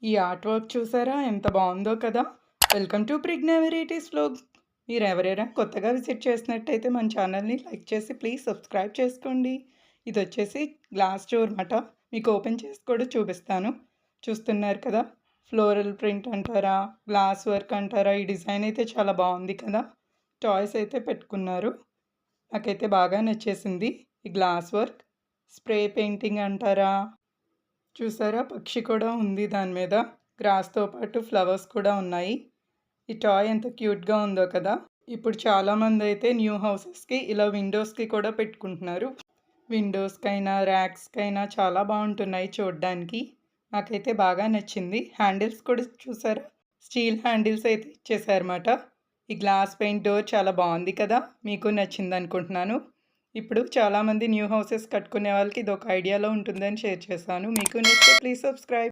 ఈ art work చూసారా ఎంత బాగుందో కదా. Welcome to Prijna varieties vlog. మీరు ఎవరైనా కొత్తగా విజిట్ చేసినట్టయితే మన ఛానల్ని లైక్ చేసి ప్లీజ్ సబ్స్క్రైబ్ చేసుకోండి. ఇది వచ్చేసి గ్లాస్ డోర్ అన్నమాట. మీకు ఓపెన్ చేసి కూడా చూపిస్తాను. చూస్తున్నారు కదా, ఫ్లోరల్ ప్రింట్ అంటారా, గ్లాస్ వర్క్ అంటారా, ఈ డిజైన్ అయితే చాలా బాగుంది కదా. టాయ్స్ అయితే పెట్టుకున్నారు. నాకైతే బాగా నచ్చేసింది ఈ గ్లాస్ వర్క్. స్ప్రే పెయింటింగ్ అంటారా, చూసారా పక్షి కూడా ఉంది దాని మీద. గ్రాస్తో పాటు ఫ్లవర్స్ కూడా ఉన్నాయి. ఈ టాయ్ ఎంత క్యూట్గా ఉందో కదా. ఇప్పుడు చాలామంది అయితే న్యూ హౌసెస్కి ఇలా విండోస్కి కూడా పెట్టుకుంటున్నారు. విండోస్కైనా ర్యాక్స్కైనా చాలా బాగుంటున్నాయి చూడడానికి. నాకైతే బాగా నచ్చింది. హ్యాండిల్స్ కూడా చూసారా, స్టీల్ హ్యాండిల్స్ అయితే ఇచ్చేసారన్నమాట. ఈ గ్లాస్ పెయింట్ డోర్ చాలా బాగుంది కదా, మీకు నచ్చింది అనుకుంటున్నాను. ఇప్పుడు చాలామంది న్యూ హౌసెస్ కట్టుకునే వాళ్ళకి ఇది ఒక ఐడియాలో ఉంటుందని షేర్ చేశాను. మీకు నచ్చితే ప్లీజ్ సబ్స్క్రైబ్.